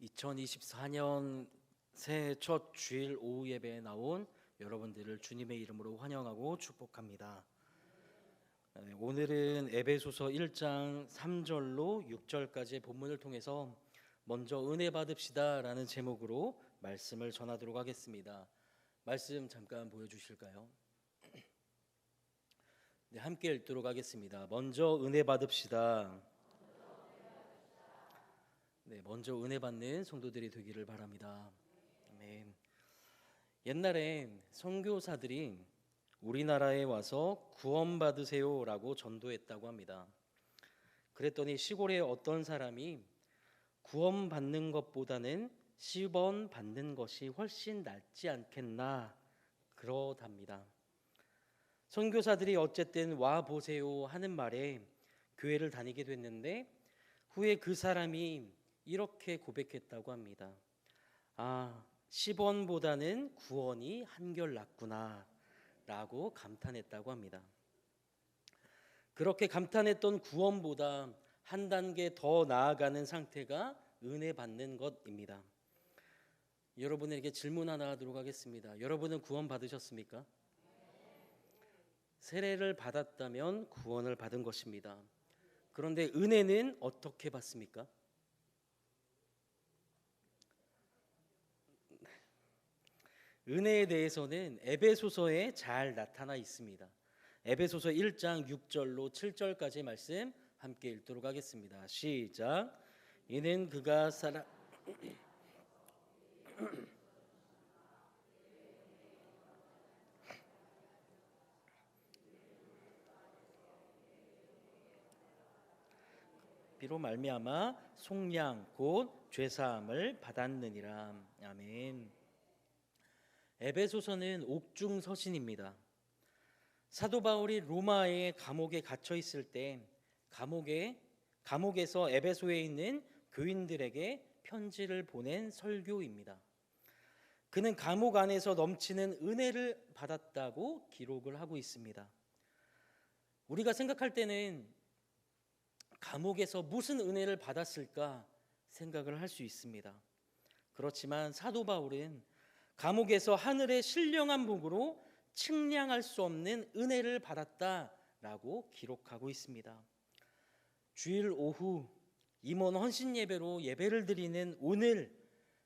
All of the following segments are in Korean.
2024년 새해 첫 주일 오후 예배에 나온 여러분들을 주님의 이름으로 환영하고 축복합니다. 오늘은 에베소서 1장 3절로 6절까지의 본문을 통해서 먼저 은혜 받읍시다라는 제목으로 말씀을 전하도록 하겠습니다. 말씀 잠깐 보여주실까요? 네, 함께 읽도록 하겠습니다. 먼저 은혜 받읍시다. 네, 먼저 은혜 받는 성도들이 되기를 바랍니다. 아멘. 옛날에 선교사들이 우리나라에 와서 구원받으세요라고 전도했다고 합니다. 그랬더니 시골의 어떤 사람이 구원받는 것보다는 시원 받는 것이 훨씬 낫지 않겠나 그러답니다. 선교사들이 어쨌든 와 보세요 하는 말에 교회를 다니게 됐는데 후에 그 사람이 이렇게 고백했다고 합니다. 아, 10원보다는 구원이 한결 낫구나 라고 감탄했다고 합니다. 그렇게 감탄했던 구원보다 한 단계 더 나아가는 상태가 은혜 받는 것입니다. 여러분에게 질문 하나 하도록 하겠습니다. 여러분은 구원 받으셨습니까? 세례를 받았다면 구원을 받은 것입니다. 그런데 은혜는 어떻게 받습니까? 은혜에 대해서는 에베소서에 잘 나타나 있습니다. 에베소서 1장 6절로 7절까지 말씀 함께 읽도록 하겠습니다. 시작. 이는 그가 비로 말미암아 속량 곧 죄사함을 받았느니라. 아멘. 에베소서는 옥중 서신입니다. 사도 바울이 로마의 감옥에 갇혀 있을 때 감옥에서 에베소에 있는 교인들에게 편지를 보낸 설교입니다. 그는 감옥 안에서 넘치는 은혜를 받았다고 기록을 하고 있습니다. 우리가 생각할 때는 감옥에서 무슨 은혜를 받았을까 생각을 할 수 있습니다. 그렇지만 사도 바울은 감옥에서 하늘의 신령한 복으로 측량할 수 없는 은혜를 받았다라고 기록하고 있습니다. 주일 오후 임원 헌신 예배로 예배를 드리는 오늘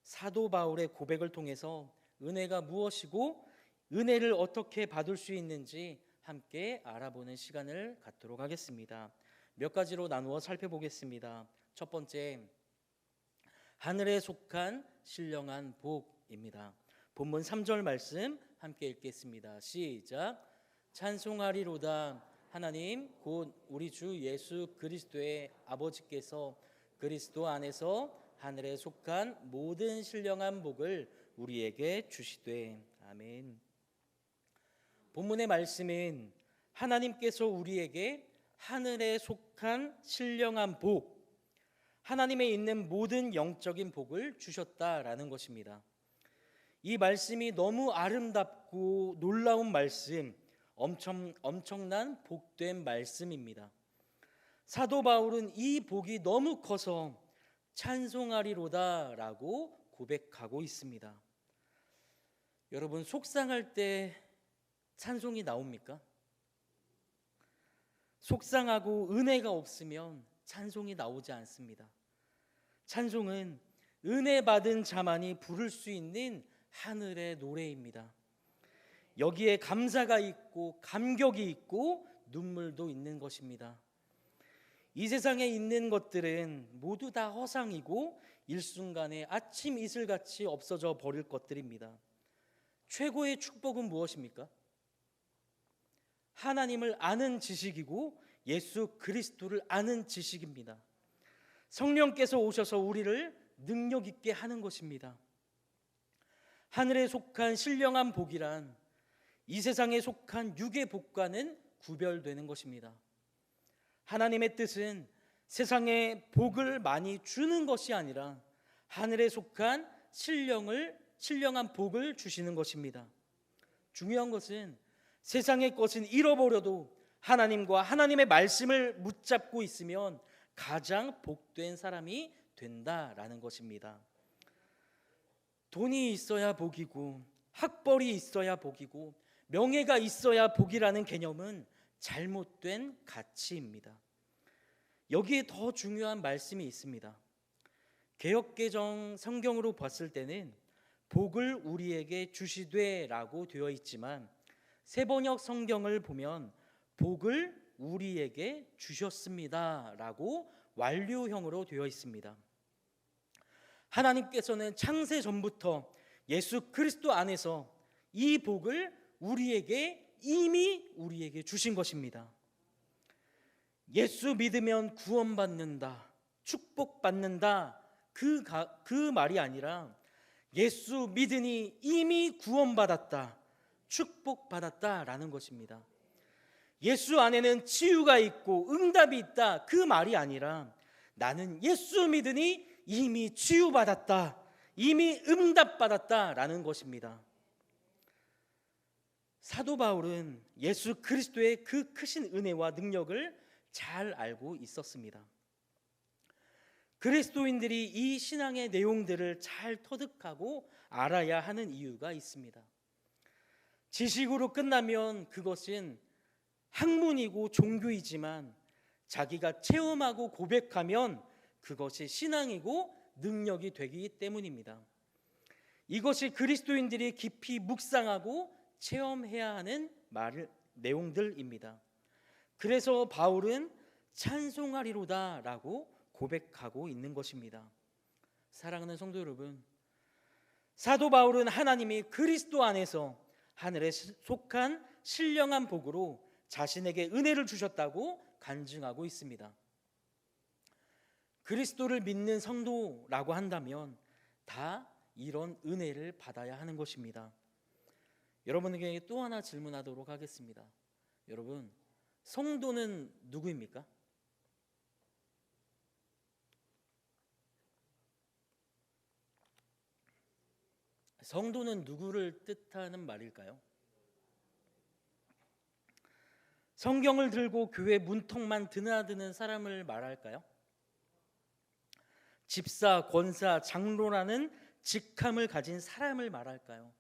사도 바울의 고백을 통해서 은혜가 무엇이고 은혜를 어떻게 받을 수 있는지 함께 알아보는 시간을 갖도록 하겠습니다. 몇 가지로 나누어 살펴보겠습니다. 첫 번째, 하늘에 속한 신령한 복입니다. 본문 3절 말씀 함께 읽겠습니다. 시작. 찬송하리로다 하나님 곧 우리 주 예수 그리스도의 아버지께서 그리스도 안에서 하늘에 속한 모든 신령한 복을 우리에게 주시되. 아멘. 본문의 말씀은 하나님께서 우리에게 하늘에 속한 신령한 복, 하나님에 있는 모든 영적인 복을 주셨다라는 것입니다. 이 말씀이 너무 아름답고 놀라운 말씀, 엄청난 복된 말씀입니다. 사도 바울은 이 복이 너무 커서 찬송하리로다라고 고백하고 있습니다. 여러분, 속상할 때 찬송이 나옵니까? 속상하고 은혜가 없으면 찬송이 나오지 않습니다. 찬송은 은혜 받은 자만이 부를 수 있는 하늘의 노래입니다. 여기에 감사가 있고 감격이 있고 눈물도 있는 것입니다. 이 세상에 있는 것들은 모두 다 허상이고 일순간에 아침 이슬같이 없어져 버릴 것들입니다. 최고의 축복은 무엇입니까? 하나님을 아는 지식이고 예수 그리스도를 아는 지식입니다. 성령께서 오셔서 우리를 능력 있게 하는 것입니다. 하늘에 속한 신령한 복이란 이 세상에 속한 육의 복과는 구별되는 것입니다. 하나님의 뜻은 세상에 복을 많이 주는 것이 아니라 하늘에 속한 신령한 복을 주시는 것입니다. 중요한 것은 세상의 것은 잃어버려도 하나님과 하나님의 말씀을 붙잡고 있으면 가장 복된 사람이 된다라는 것입니다. 돈이 있어야 복이고 학벌이 있어야 복이고 명예가 있어야 복이라는 개념은 잘못된 가치입니다. 여기에 더 중요한 말씀이 있습니다. 개역개정 성경으로 봤을 때는 복을 우리에게 주시되라고 되어 있지만 새번역 성경을 보면 복을 우리에게 주셨습니다라고 완료형으로 되어 있습니다. 하나님께서는 창세 전부터 예수 그리스도 안에서 이 복을 이미 우리에게 주신 것입니다. 예수 믿으면 구원받는다, 축복받는다, 그 말이 아니라 예수 믿으니 이미 구원받았다, 축복받았다라는 것입니다. 예수 안에는 치유가 있고 응답이 있다, 그 말이 아니라 나는 예수 믿으니 이미 치유받았다, 이미 응답받았다라는 것입니다. 사도 바울은 예수 그리스도의 그 크신 은혜와 능력을 잘 알고 있었습니다. 그리스도인들이 이 신앙의 내용들을 잘 터득하고 알아야 하는 이유가 있습니다. 지식으로 끝나면 그것은 학문이고 종교이지만 자기가 체험하고 고백하면 그것이 신앙이고 능력이 되기 때문입니다. 이것이 그리스도인들이 깊이 묵상하고 체험해야 하는 내용들입니다. 그래서 바울은 찬송하리로다라고 고백하고 있는 것입니다. 사랑하는 성도 여러분, 사도 바울은 하나님이 그리스도 안에서 하늘에 속한 신령한 복으로 자신에게 은혜를 주셨다고 간증하고 있습니다. 그리스도를 믿는 성도라고 한다면 다 이런 은혜를 받아야 하는 것입니다. 여러분에게 또 하나 질문하도록 하겠습니다. 여러분, 성도는 누구입니까? 성도는 누구를 뜻하는 말일까요? 성경을 들고 교회 문턱만 드나드는 사람을 말할까요? 집사, 권사, 장로라는 직함을 가진 사람을 말할까요?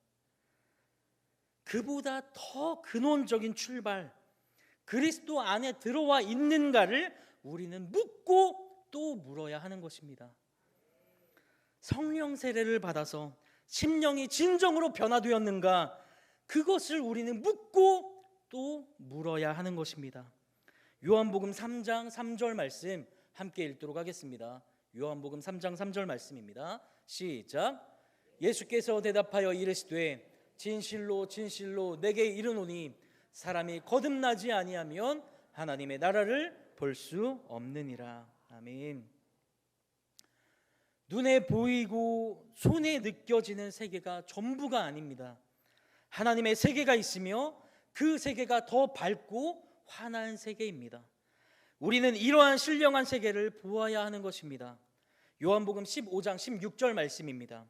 그보다 더 근원적인 출발, 그리스도 안에 들어와 있는가를 우리는 묻고 또 물어야 하는 것입니다. 성령 세례를 받아서 심령이 진정으로 변화되었는가, 그것을 우리는 묻고 또 물어야 하는 것입니다. 요한복음 3장 3절 말씀 함께 읽도록 하겠습니다. 요한복음 3장 3절 말씀입니다. 시작. 예수께서 대답하여 이르시되 진실로 진실로 내게 이르노니 사람이 거듭나지 아니하면 하나님의 나라를 볼 수 없느니라. 아멘. 눈에 보이고 손에 느껴지는 세계가 전부가 아닙니다. 하나님의 세계가 있으며 그 세계가 더 밝고 환한 세계입니다. 우리는 이러한 신령한 세계를 보아야 하는 것입니다. 요한복음 15장 16절 말씀입니다.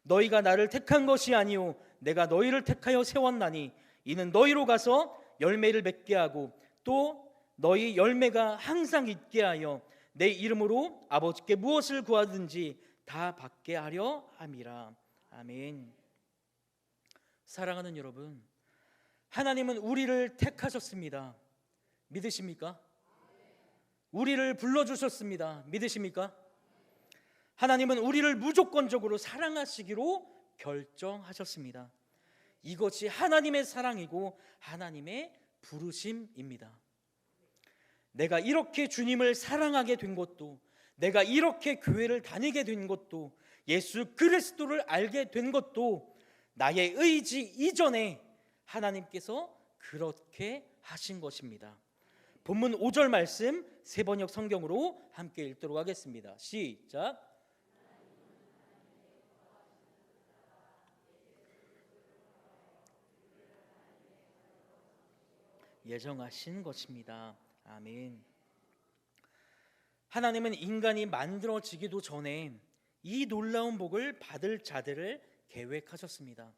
너희가 나를 택한 것이 아니요 내가 너희를 택하여 세웠나니 이는 너희로 가서 열매를 맺게 하고 또 너희 열매가 항상 있게 하여 내 이름으로 아버지께 무엇을 구하든지 다 받게 하려 함이라. 아멘. 사랑하는 여러분, 하나님은 우리를 택하셨습니다. 믿으십니까? 우리를 불러주셨습니다. 믿으십니까? 하나님은 우리를 무조건적으로 사랑하시기로 결정하셨습니다. 이것이 하나님의 사랑이고 하나님의 부르심입니다. 내가 이렇게 주님을 사랑하게 된 것도, 내가 이렇게 교회를 다니게 된 것도, 예수 그리스도를 알게 된 것도 나의 의지 이전에 하나님께서 그렇게 하신 것입니다. 본문 5절 말씀 세번역 성경으로 함께 읽도록 하겠습니다. 시작. 예정하신 것입니다. 아멘. 하나님은 인간이 만들어지기도 전에 이 놀라운 복을 받을 자들을 계획하셨습니다.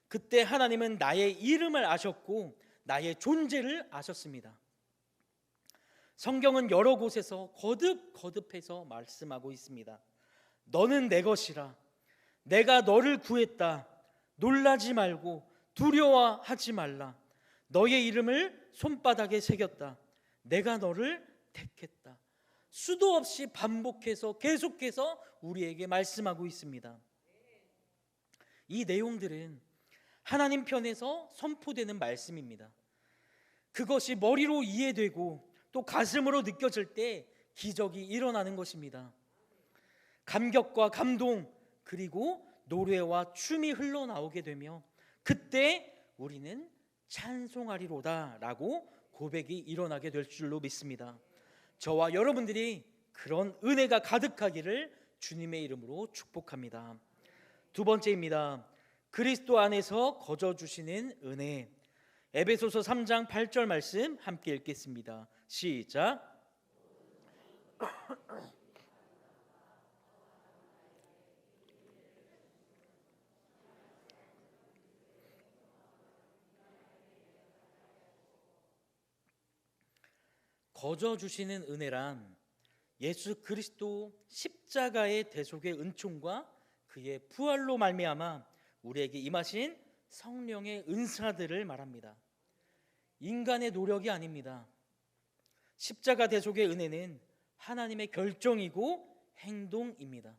그때 하나님은 나의 이름을 아셨고 나의 존재를 아셨습니다. 성경은 여러 곳에서 거듭해서 말씀하고 있습니다. 너는 내 것이라, 내가 너를 구했다. 놀라지 말고 두려워하지 말라. 너의 이름을 손바닥에 새겼다. 내가 너를 택했다. 수도 없이 반복해서 계속해서 우리에게 말씀하고 있습니다. 이 내용들은 하나님 편에서 선포되는 말씀입니다. 그것이 머리로 이해되고 또 가슴으로 느껴질 때 기적이 일어나는 것입니다. 감격과 감동 그리고 노래와 춤이 흘러나오게 되며 그때 우리는 찬송하리로다 라고 고백이 일어나게 될 줄로 믿습니다. 저와 여러분들이 그런 은혜가 가득하기를 주님의 이름으로 축복합니다. 두 번째입니다. 그리스도 안에서 거저 주시는 은혜. 에베소서 3장 8절 말씀 함께 읽겠습니다. 시작. 거저 주시는 은혜란 예수 그리스도 십자가의 대속의 은총과 그의 부활로 말미암아 우리에게 임하신 성령의 은사들을 말합니다. 인간의 노력이 아닙니다. 십자가 대속의 은혜는 하나님의 결정이고 행동입니다.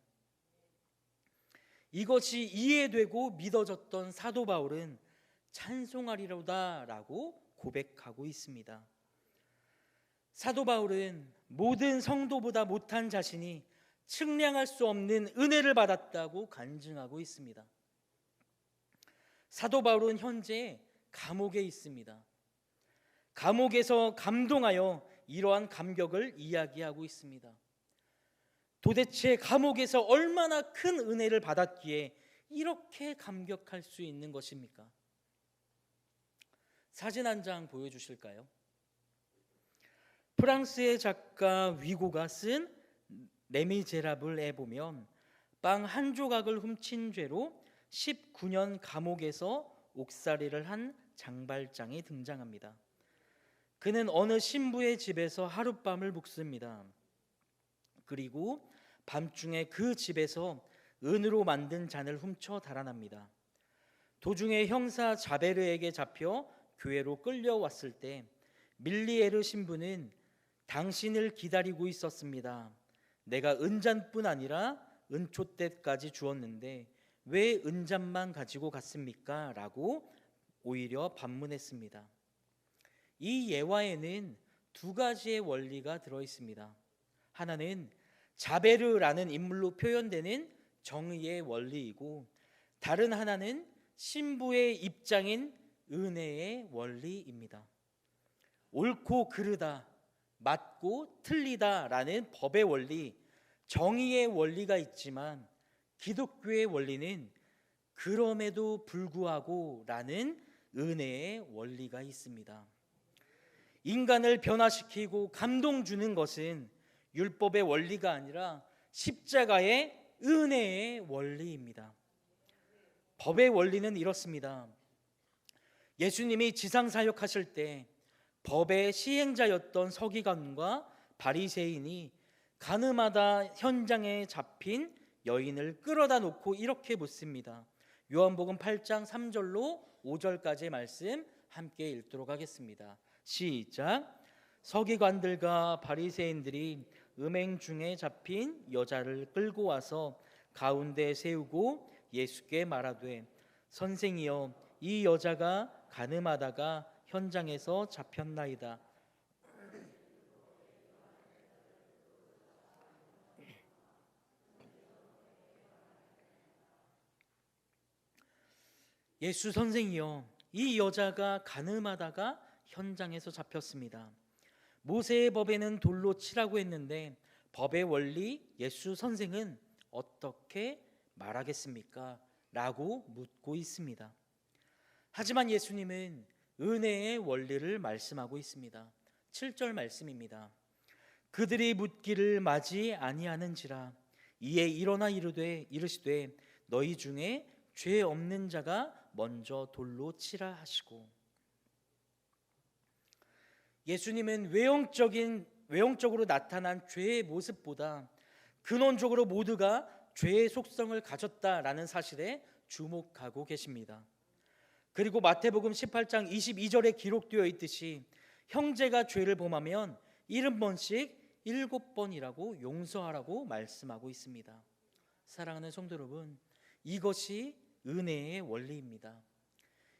이것이 이해되고 믿어졌던 사도 바울은 찬송하리로다라고 고백하고 있습니다. 사도 바울은 모든 성도보다 못한 자신이 측량할 수 없는 은혜를 받았다고 간증하고 있습니다. 사도 바울은 현재 감옥에 있습니다. 감옥에서 감동하여 이러한 감격을 이야기하고 있습니다. 도대체 감옥에서 얼마나 큰 은혜를 받았기에 이렇게 감격할 수 있는 것입니까? 사진 한 장 보여주실까요? 프랑스의 작가 위고가 쓴 레미제라블에 보면 빵 한 조각을 훔친 죄로 19년 감옥에서 옥살이를 한 장발장이 등장합니다. 그는 어느 신부의 집에서 하룻밤을 묵습니다. 그리고 밤중에 그 집에서 은으로 만든 잔을 훔쳐 달아납니다. 도중에 형사 자베르에게 잡혀 교회로 끌려왔을 때 밀리에르 신부는 당신을 기다리고 있었습니다. 내가 은잔뿐 아니라 은촛대까지 주었는데 왜 은잔만 가지고 갔습니까? 라고 오히려 반문했습니다. 이 예화에는 두 가지의 원리가 들어 있습니다. 하나는 자베르라는 인물로 표현되는 정의의 원리이고 다른 하나는 신부의 입장인 은혜의 원리입니다. 옳고 그르다, 맞고 틀리다라는 법의 원리, 정의의 원리가 있지만 기독교의 원리는 그럼에도 불구하고 라는 은혜의 원리가 있습니다. 인간을 변화시키고 감동 주는 것은 율법의 원리가 아니라 십자가의 은혜의 원리입니다. 법의 원리는 이렇습니다. 예수님이 지상사역하실 때 법의 시행자였던 서기관과 바리새인이 가늠하다 현장에 잡힌 여인을 끌어다 놓고 이렇게 묻습니다. 요한복음 8장 3절로 5절까지의 말씀 함께 읽도록 하겠습니다. 시작. 서기관들과 바리새인들이 음행 중에 잡힌 여자를 끌고 와서 가운데 세우고 예수께 말하되 선생이여 이 여자가 가늠하다가 현장에서 잡혔나이다. 예수 선생이여 이 여자가 가늠하다가 현장에서 잡혔습니다. 모세의 법에는 돌로 치라고 했는데 법의 원리 예수 선생은 어떻게 말하겠습니까? 라고 묻고 있습니다. 하지만 예수님은 은혜의 원리를 말씀하고 있습니다. 7절 말씀입니다. 그들이 묻기를 마지 아니하는지라 이에 일어나 이르시되 너희 중에 죄 없는 자가 먼저 돌로 치라 하시고. 예수님은 외형적으로 나타난 죄의 모습보다 근원적으로 모두가 죄의 속성을 가졌다라는 사실에 주목하고 계십니다. 그리고 마태복음 18장 22절에 기록되어 있듯이 형제가 죄를 범하면 70번씩 7번이라고 용서하라고 말씀하고 있습니다. 사랑하는 성도 여러분, 이것이 은혜의 원리입니다.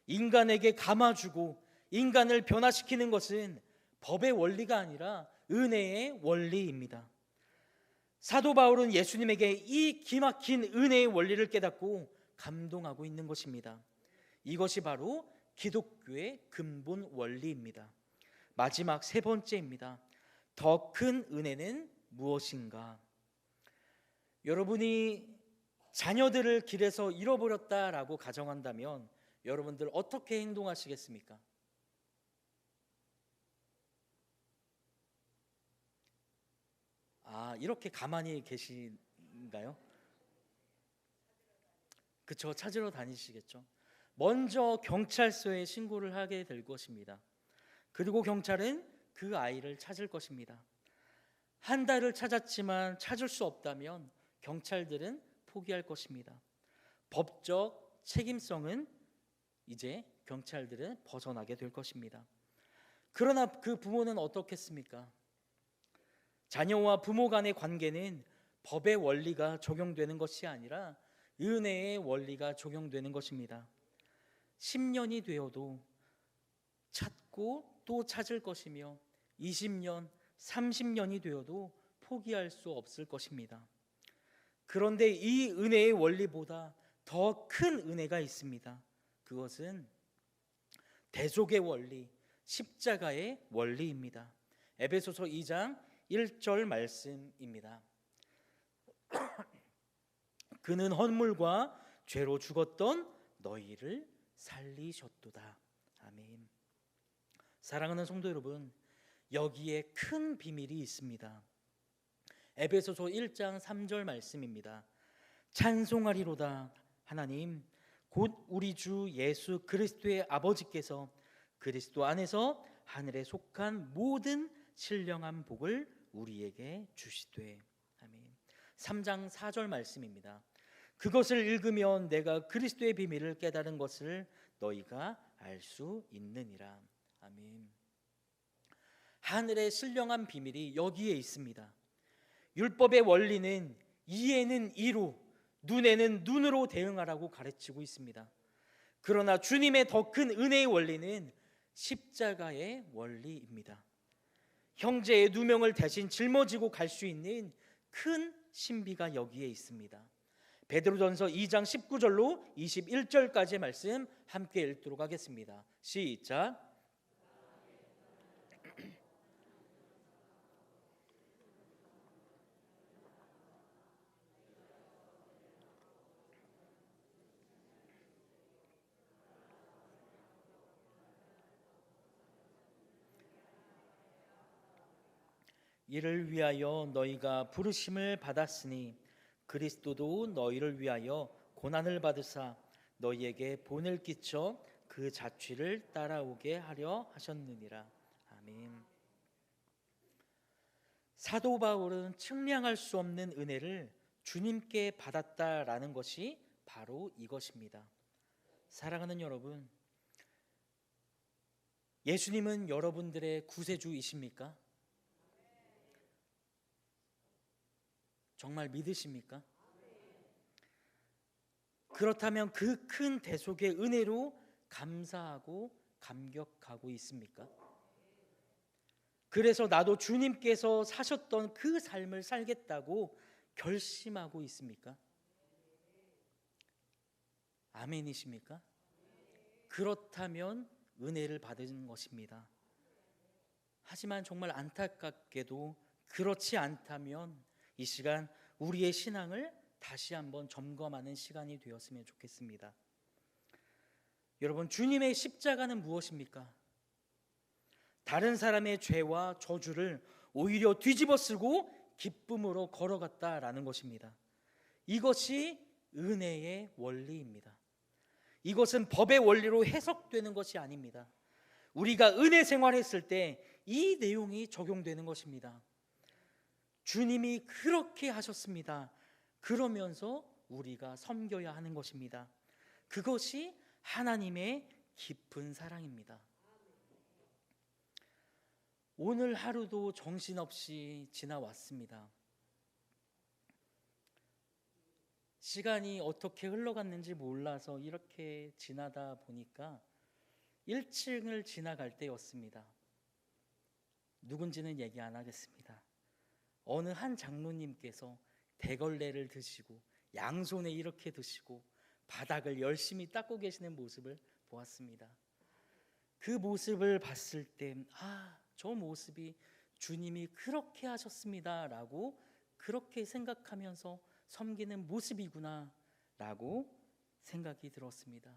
인간에게 감아주고 인간을 변화시키는 것은 법의 원리가 아니라 은혜의 원리입니다. 사도 바울은 예수님에게 이 기막힌 은혜의 원리를 깨닫고 감동하고 있는 것입니다. 이것이 바로 기독교의 근본 원리입니다. 마지막 세 번째입니다. 더 큰 은혜는 무엇인가? 여러분이 자녀들을 길에서 잃어버렸다라고 가정한다면 여러분들 어떻게 행동하시겠습니까? 이렇게 가만히 계신가요? 그쵸, 찾으러 다니시겠죠. 먼저 경찰서에 신고를 하게 될 것입니다. 그리고 경찰은 그 아이를 찾을 것입니다. 한 달을 찾았지만 찾을 수 없다면 경찰들은 포기할 것입니다. 법적 책임성은 이제 경찰들은 벗어나게 될 것입니다. 그러나 그 부모는 어떻겠습니까? 자녀와 부모 간의 관계는 법의 원리가 적용되는 것이 아니라 은혜의 원리가 적용되는 것입니다. 10년이 되어도 찾고 또 찾을 것이며 20년, 30년이 되어도 포기할 수 없을 것입니다. 그런데 이 은혜의 원리보다 더 큰 은혜가 있습니다. 그것은 대속의 원리, 십자가의 원리입니다. 에베소서 2장 1절 말씀입니다. 그는 헌물과 죄로 죽었던 너희를 살리셨도다. 아멘. 사랑하는 성도 여러분, 여기에 큰 비밀이 있습니다. 에베소서 1장 3절 말씀입니다. 찬송하리로다 하나님 곧 우리 주 예수 그리스도의 아버지께서 그리스도 안에서 하늘에 속한 모든 신령한 복을 우리에게 주시되. 아멘. 3장 4절 말씀입니다. 그것을 읽으면 내가 그리스도의 비밀을 깨달은 것을 너희가 알 수 있느니라. 아멘. 하늘의 신령한 비밀이 여기에 있습니다. 율법의 원리는 이에는 이로, 눈에는 눈으로 대응하라고 가르치고 있습니다. 그러나 주님의 더 큰 은혜의 원리는 십자가의 원리입니다. 형제의 누명을 대신 짊어지고 갈 수 있는 큰 신비가 여기에 있습니다. 베드로전서 2장 19절로 21절까지의 말씀 함께 읽도록 하겠습니다. 시작. 이를 위하여 너희가 부르심을 받았으니 그리스도도 너희를 위하여 고난을 받으사 너희에게 본을 끼쳐 그 자취를 따라오게 하려 하셨느니라. 아멘. 사도 바울은 측량할 수 없는 은혜를 주님께 받았다라는 것이 바로 이것입니다. 사랑하는 여러분, 예수님은 여러분들의 구세주이십니까? 정말 믿으십니까? 그렇다면 그 큰 대속의 은혜로 감사하고 감격하고 있습니까? 그래서 나도 주님께서 사셨던 그 삶을 살겠다고 결심하고 있습니까? 아멘이십니까? 그렇다면 은혜를 받은 것입니다. 하지만 정말 안타깝게도 그렇지 않다면 이 시간 우리의 신앙을 다시 한번 점검하는 시간이 되었으면 좋겠습니다. 여러분, 주님의 십자가는 무엇입니까? 다른 사람의 죄와 저주를 오히려 뒤집어 쓰고 기쁨으로 걸어갔다라는 것입니다. 이것이 은혜의 원리입니다. 이것은 법의 원리로 해석되는 것이 아닙니다. 우리가 은혜 생활했을 때 이 내용이 적용되는 것입니다. 주님이 그렇게 하셨습니다. 그러면서 우리가 섬겨야 하는 것입니다. 그것이 하나님의 깊은 사랑입니다. 오늘 하루도 정신없이 지나왔습니다. 시간이 어떻게 흘러갔는지 몰라서 이렇게 지나다 보니까 1층을 지나갈 때였습니다. 누군지는 얘기 안 하겠습니다. 어느 한 장로님께서 대걸레를 드시고 양손에 이렇게 드시고 바닥을 열심히 닦고 계시는 모습을 보았습니다. 그 모습을 봤을 때 저 모습이 주님이 그렇게 하셨습니다 라고 그렇게 생각하면서 섬기는 모습이구나 라고 생각이 들었습니다.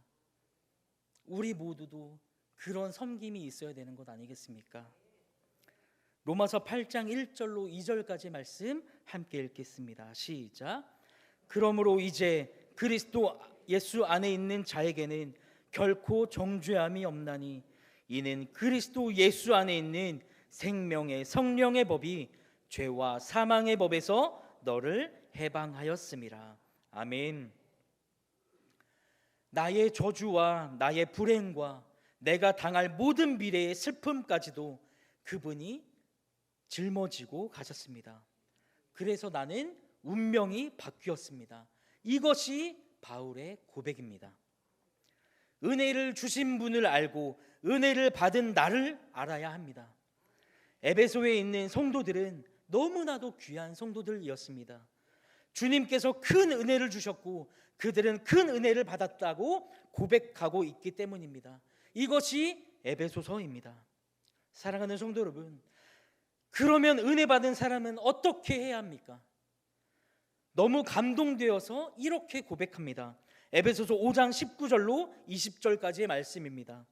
우리 모두도 그런 섬김이 있어야 되는 것 아니겠습니까? 로마서 8장 1절로 2절까지 말씀 함께 읽겠습니다. 시작. 그러므로 이제 그리스도 예수 안에 있는 자에게는 결코 정죄함이 없나니 이는 그리스도 예수 안에 있는 생명의 성령의 법이 죄와 사망의 법에서 너를 해방하였음이라. 아멘. 나의 저주와 나의 불행과 내가 당할 모든 미래의 슬픔까지도 그분이 짊어지고 가셨습니다. 그래서 나는 운명이 바뀌었습니다. 이것이 바울의 고백입니다. 은혜를 주신 분을 알고 은혜를 받은 나를 알아야 합니다. 에베소에 있는 성도들은 너무나도 귀한 성도들이었습니다. 주님께서 큰 은혜를 주셨고 그들은 큰 은혜를 받았다고 고백하고 있기 때문입니다. 이것이 에베소서입니다. 사랑하는 성도 여러분, 그러면 은혜 받은 사람은 어떻게 해야 합니까? 너무 감동되어서 이렇게 고백합니다. 에베소서 5장 19절로 20절까지의 말씀입니다.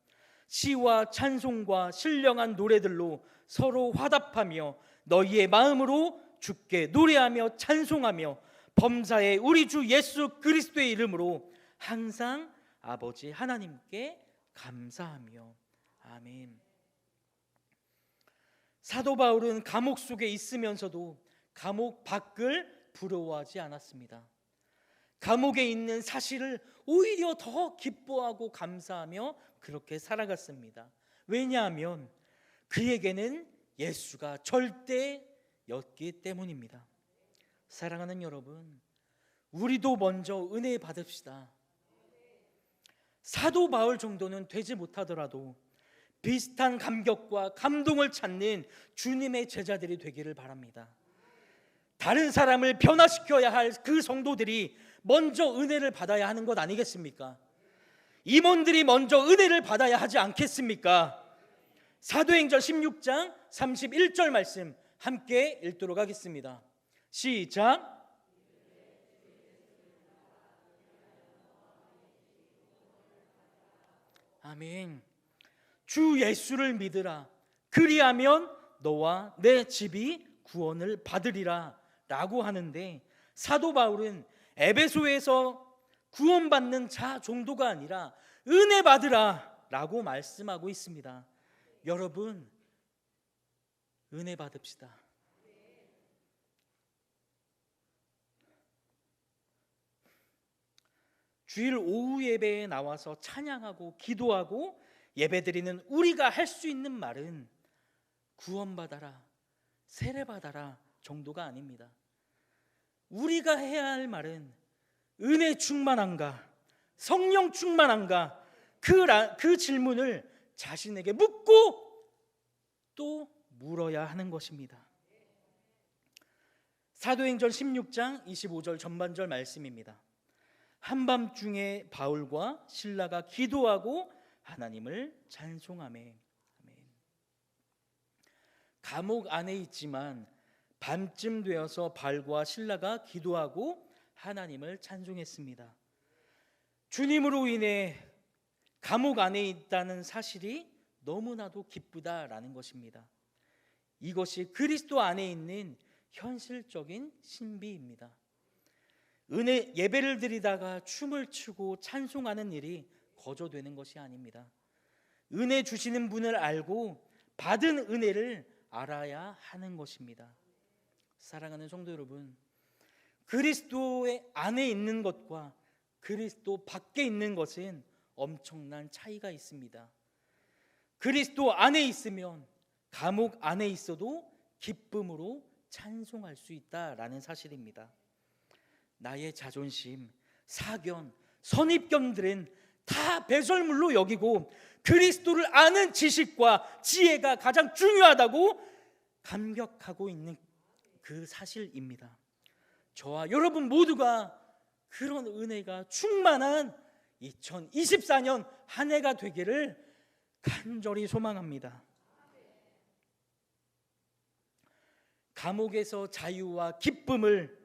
시와 찬송과 신령한 노래들로 서로 화답하며 너희의 마음으로 주께 노래하며 찬송하며 범사에 우리 주 예수 그리스도의 이름으로 항상 아버지 하나님께 감사하며. 아멘. 사도 바울은 감옥 속에 있으면서도 감옥 밖을 부러워하지 않았습니다. 감옥에 있는 사실을 오히려 더 기뻐하고 감사하며 그렇게 살아갔습니다. 왜냐하면 그에게는 예수가 절대였기 때문입니다. 사랑하는 여러분, 우리도 먼저 은혜 받읍시다. 사도 바울 정도는 되지 못하더라도 비슷한 감격과 감동을 찾는 주님의 제자들이 되기를 바랍니다. 다른 사람을 변화시켜야 할 그 성도들이 먼저 은혜를 받아야 하는 것 아니겠습니까? 임원들이 먼저 은혜를 받아야 하지 않겠습니까? 사도행전 16장 31절 말씀 함께 읽도록 하겠습니다. 시작. 아멘. 주 예수를 믿으라. 그리하면 너와 내 집이 구원을 받으리라 라고 하는데, 사도 바울은 에베소에서 구원받는 자 정도가 아니라 은혜 받으라 라고 말씀하고 있습니다. 여러분, 은혜 받읍시다. 주일 오후 예배에 나와서 찬양하고 기도하고 예배드리는 우리가 할 수 있는 말은 구원받아라, 세례받아라 정도가 아닙니다. 우리가 해야 할 말은 은혜 충만한가, 성령 충만한가, 그 질문을 자신에게 묻고 또 물어야 하는 것입니다. 사도행전 16장 25절 전반절 말씀입니다. 한밤중에 바울과 실라가 기도하고 하나님을 찬송하며. 감옥 안에 있지만 밤쯤 되어서 바울과 실라가 기도하고 하나님을 찬송했습니다. 주님으로 인해 감옥 안에 있다는 사실이 너무나도 기쁘다라는 것입니다. 이것이 그리스도 안에 있는 현실적인 신비입니다. 은혜 예배를 드리다가 춤을 추고 찬송하는 일이 거저되는 것이 아닙니다. 은혜 주시는 분을 알고 받은 은혜를 알아야 하는 것입니다. 사랑하는 성도 여러분, 그리스도의 안에 있는 것과 그리스도 밖에 있는 것은 엄청난 차이가 있습니다. 그리스도 안에 있으면 감옥 안에 있어도 기쁨으로 찬송할 수 있다라는 사실입니다. 나의 자존심, 사견, 선입견들은 다 배설물로 여기고 그리스도를 아는 지식과 지혜가 가장 중요하다고 감격하고 있는 그 사실입니다. 저와 여러분 모두가 그런 은혜가 충만한 2024년 한 해가 되기를 간절히 소망합니다. 감옥에서 자유와 기쁨을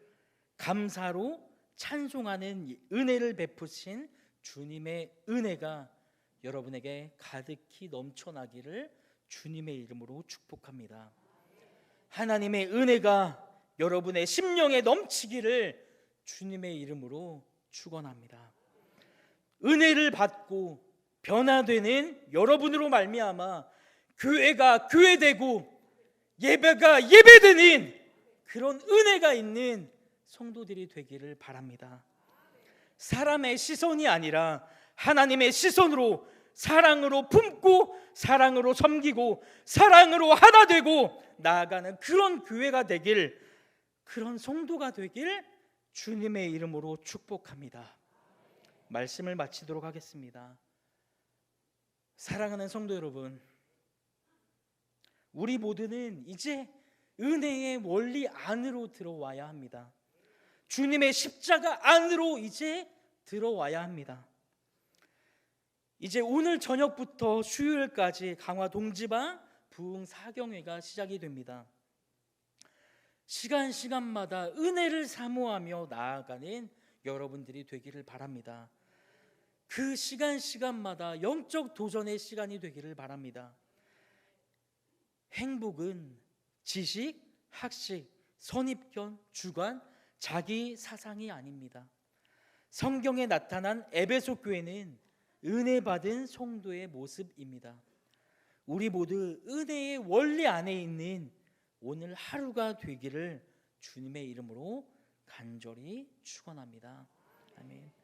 감사로 찬송하는 은혜를 베푸신 주님의 은혜가 여러분에게 가득히 넘쳐나기를 주님의 이름으로 축복합니다. 하나님의 은혜가 여러분의 심령에 넘치기를 주님의 이름으로 축원합니다. 은혜를 받고 변화되는 여러분으로 말미암아 교회가 교회되고 예배가 예배되는 그런 은혜가 있는 성도들이 되기를 바랍니다. 사람의 시선이 아니라 하나님의 시선으로 사랑으로 품고 사랑으로 섬기고 사랑으로 하나 되고 나아가는 그런 교회가 되길, 그런 성도가 되길 주님의 이름으로 축복합니다. 말씀을 마치도록 하겠습니다. 사랑하는 성도 여러분, 우리 모두는 이제 은혜의 원리 안으로 들어와야 합니다. 주님의 십자가 안으로 이제 들어와야 합니다. 이제 오늘 저녁부터 수요일까지 강화 동지방 부흥 사경회가 시작이 됩니다. 시간마다 은혜를 사모하며 나아가는 여러분들이 되기를 바랍니다. 그 시간마다 영적 도전의 시간이 되기를 바랍니다. 행복은 지식, 학식, 선입견, 주관, 자기 사상이 아닙니다. 성경에 나타난 에베소 교회는 은혜 받은 성도의 모습입니다. 우리 모두 은혜의 원리 안에 있는 오늘 하루가 되기를 주님의 이름으로 간절히 축원합니다. 아멘.